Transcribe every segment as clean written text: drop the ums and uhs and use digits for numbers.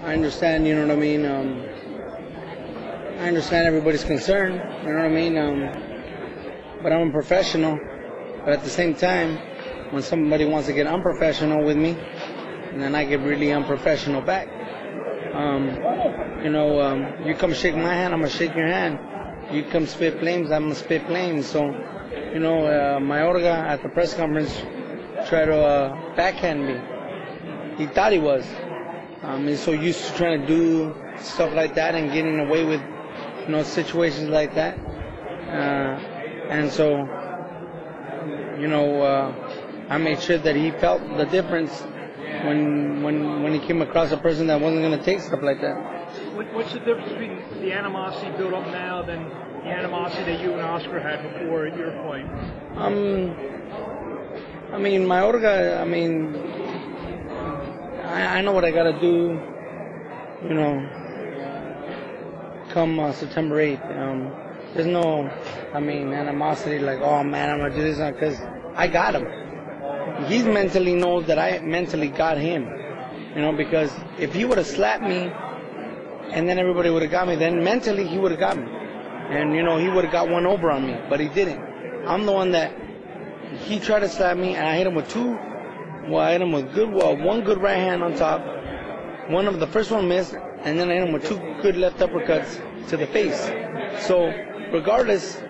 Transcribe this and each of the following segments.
I understand, you know what I mean. I understand everybody's concern, you know what I mean. But I'm a professional. But at the same time, when somebody wants to get unprofessional with me, and then I get really unprofessional back. You come shake my hand, I'm gonna shake your hand. You come spit flames, I'm gonna spit flames. So, Mayorga at the press conference tried to backhand me. He thought he was. He's so used to trying to do stuff like that and getting away with, situations like that. And so, I made sure that he felt the difference when he came across a person that wasn't going to take stuff like that. What's the difference between the animosity built up now than the animosity that you and Oscar had before your fight? Mayorga, I know what I got to do, come September 8th. There's no, animosity like, oh man, I'm going to do this, because I got him. He mentally knows that I mentally got him, because if he would have slapped me and then everybody would have got me, then mentally he would have got me. And, he would have got one over on me, but he didn't. I'm the one that, he tried to slap me and I hit him with one good right hand on top. The first one missed, and then I hit him with two good left uppercuts to the face. So, regardless,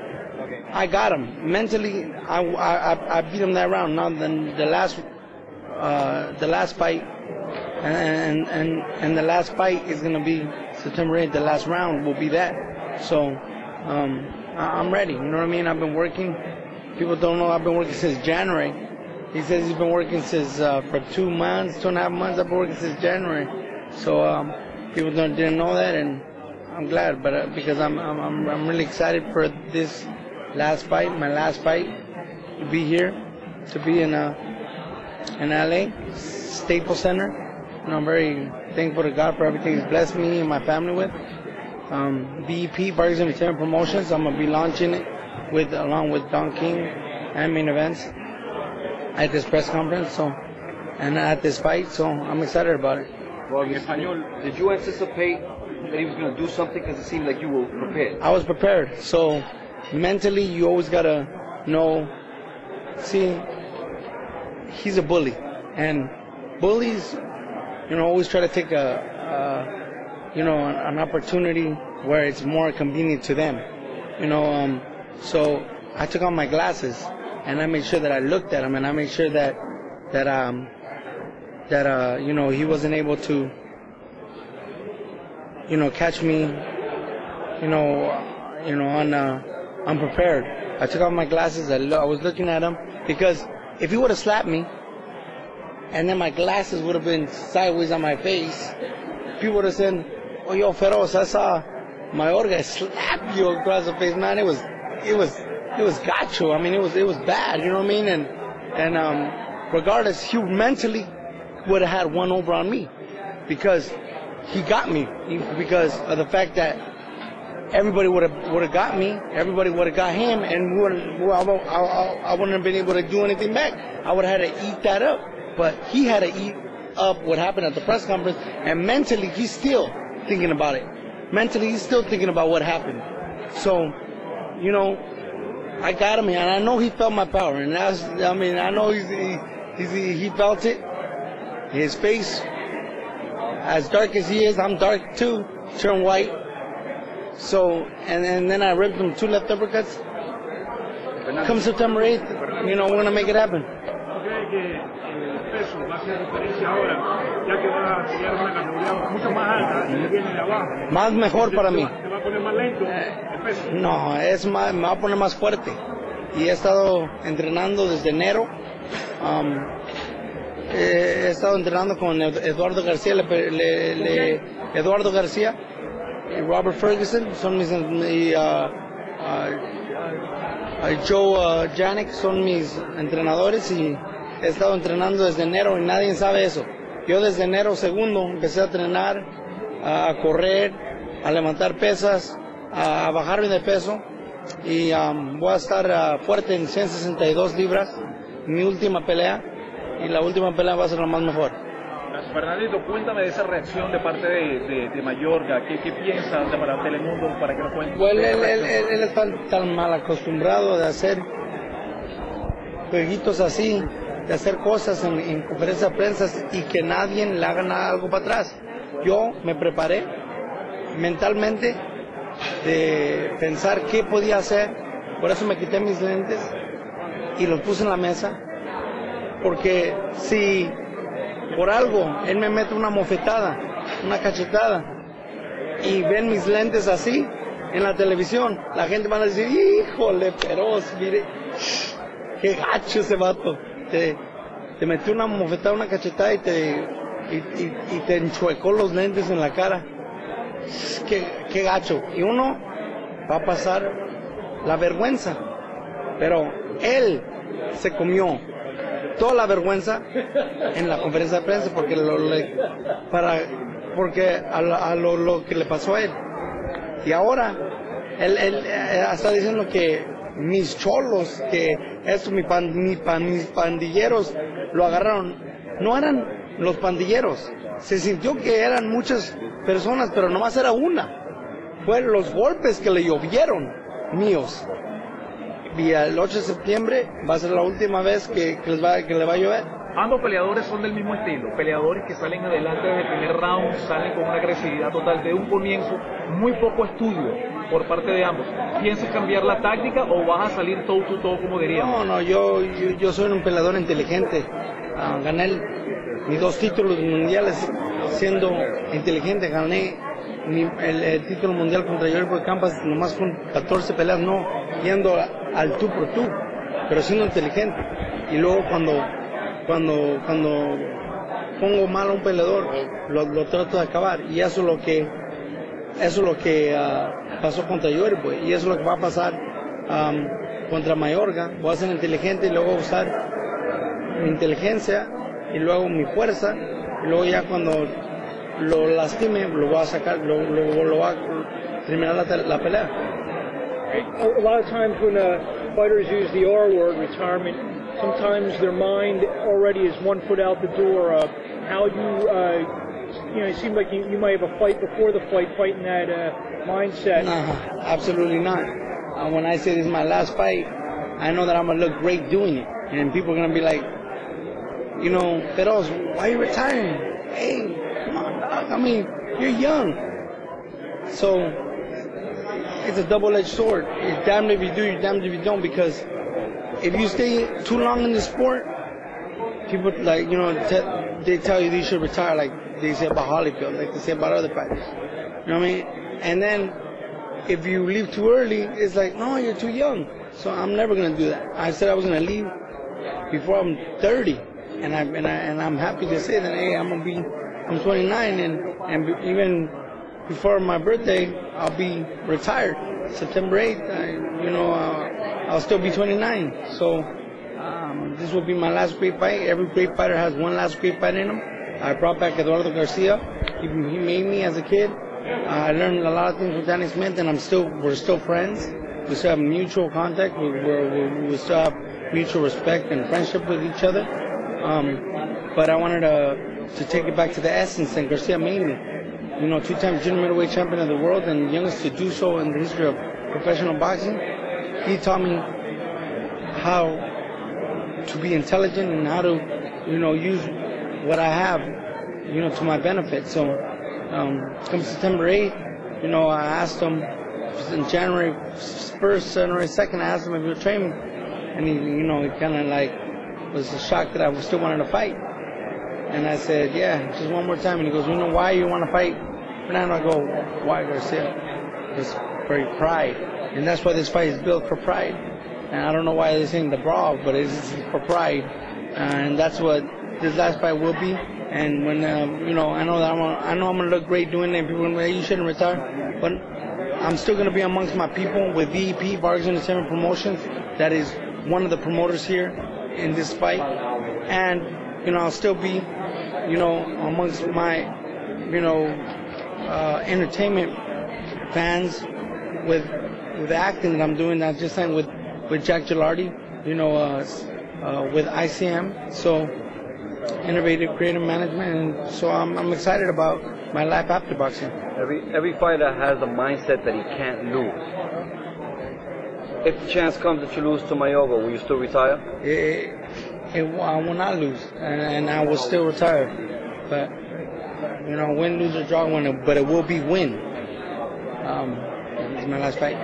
I got him. Mentally, I beat him that round. Now, then the last fight, and the last fight is going to be September 8th. The last round will be that. So, I'm ready. You know what I mean? I've been working. People don't know I've been working since January. He says he's been working since for 2 months, 2.5 months. I've been working since January. So people didn't know that, and I'm glad. But because I'm really excited for this last fight, my last fight, to be here, to be in LA, Staples Center. And I'm very thankful to God for everything He's blessed me and my family with. BEP, Barrios and Veteran Promotions. I'm gonna be launching it along with Don King and Main Events at this press conference, and at this fight, so I'm excited about it. Well, did you anticipate that he was going to do something, because it seemed like you were prepared? I was prepared. So mentally, you always gotta know. See, he's a bully, and bullies, always try to take an opportunity where it's more convenient to them. So I took off my glasses and I made sure that I looked at him, and I made sure that he wasn't able to catch me unprepared. I took off my glasses. I was looking at him, because if he would have slapped me and then my glasses would have been sideways on my face, people would have said, "Oh, yo, Feroz, I saw Mayorga slap you across the face." Man, it was gacho. It was bad. You know what I mean? And regardless, he mentally would have had one over on me, because he got me, because of the fact that everybody would have got me, everybody would have got him, and I wouldn't have been able to do anything back. I would have had to eat that up. But he had to eat up what happened at the press conference, and mentally he's still thinking about it. Mentally he's still thinking about what happened. So, I got him, and I know he felt my power, and I know he felt it. His face, as dark as he is, I'm dark too, turned white. So, and then I ripped him 2 left uppercuts. Come September 8th, we're going to make it happen. Más mejor para mí. No, me va a poner más fuerte. Y he estado entrenando desde enero. He estado entrenando con Eduardo García, Eduardo García y Robert Ferguson, son mis Joe Janik son mis entrenadores, y he estado entrenando desde enero y nadie sabe eso. Yo desde enero 2 empecé a entrenar, a correr, a levantar pesas, a bajarme de peso, y voy a estar fuerte en 162 libras, mi última pelea, y la última pelea va a ser la más mejor. Fernandito, cuéntame de esa reacción de parte de Mayorga. ¿Qué piensas para Telemundo? Para que nos cuentes. Bueno, él está tan mal acostumbrado de hacer jueguitos así, de hacer cosas en conferencias de prensa y que nadie le haga algo para atrás. Yo me preparé mentalmente de pensar qué podía hacer, por eso me quité mis lentes y los puse en la mesa, porque si por algo él me mete una mofetada, una cachetada, y ven mis lentes así en la televisión, la gente va a decir, híjole, feroz, mire, qué gacho ese vato, te metió una mofetada, una cachetada y te enchuecó los lentes en la cara. Qué gacho. Y uno va a pasar la vergüenza, pero él se comió toda la vergüenza en la conferencia de prensa porque lo que le pasó a él. Y ahora él está diciendo que mis cholos, que mis pandilleros lo agarraron. No eran los pandilleros. Se sintió que eran muchas personas, pero nomás era una. Fueron los golpes que le llovieron míos. Y el 8 de septiembre va a ser la última vez que le va a llover. Ambos peleadores son del mismo estilo, peleadores que salen adelante desde el primer round, salen con una agresividad total de un comienzo, muy poco estudio por parte de ambos. ¿Piensas cambiar la táctica o vas a salir toe to toe como diríamos? No, yo soy un peleador inteligente. Gané mis 2 títulos mundiales siendo inteligente. Gané el título mundial contra Jorge Campas nomás con 14 peleas, no yendo al tú por tú, pero siendo inteligente. Y luego cuando pongo mal a un peleador, lo trato de acabar. Y eso es lo que pasó contra Jorge, pues, y eso es lo que va a pasar contra Mayorga. Voy a ser inteligente y luego voy a usar mi inteligencia y luego mi fuerza, y luego ya cuando lo lastime lo voy a sacar, lo voy a terminar la pelea. A lot of times when fighters use the R word, retirement, sometimes their mind already is 1 foot out the door. How it seemed like you might have a fight before the fight, fighting that mindset. No, absolutely not. When I say this is my last fight, I know that I'm going to look great doing it. And people are going to be like, Feroz, why are you retiring? Hey, come on, dog. I mean, you're young. So, it's a double-edged sword. You're damned if you do, you're damned if you don't, because if you stay too long in the sport, people, they tell you you should retire, like they say about Holyfield, like they say about other fighters. You know what I mean? And then, if you leave too early, it's like, no, you're too young. So I'm never going to do that. I said I was going to leave before I'm 30. And I'm happy to say that, hey, I'm 29, and even before my birthday, I'll be retired. September 8th, I'll still be 29. So this will be my last great fight. Every great fighter has one last great fight in him. I brought back Eduardo Garcia. He made me as a kid. I learned a lot of things with Danny Smith, and we're still friends. We still have mutual contact. We still have mutual respect and friendship with each other. But I wanted to take it back to the essence, and Garcia made me. 2-time junior middleweight champion of the world and youngest to do so in the history of professional boxing. He taught me how to be intelligent and how to, use what I have, to my benefit. So, come September 8th, I asked him in January 1st, January 2nd, I asked him if he would train me. And he kind of was shocked that I still wanted to fight. And I said, yeah, just one more time. And he goes, why you want to fight Fernando? I go, why, Garcia? It's for pride. And that's why this fight is built, for pride. And I don't know why they're saying the brawl, but it's for pride. And that's what this last fight will be. And when, I know that I'm going to look great doing it. People are going to be like, you shouldn't retire. But I'm still going to be amongst my people with VEP, Vargas Entertainment Promotions. That is one of the promoters here in this fight. And, I'll still be, amongst my, entertainment fans with the acting that I'm doing. I'm just saying with Jack Gilardi, with ICM. So innovative, creative management, and so I'm excited about my life after boxing. Every fighter has a mindset that he can't lose. If the chance comes that you lose to Mayorga, will you still retire? I will not lose, and I will still retire. But win, lose, or draw, but it will be win. It's my last fight.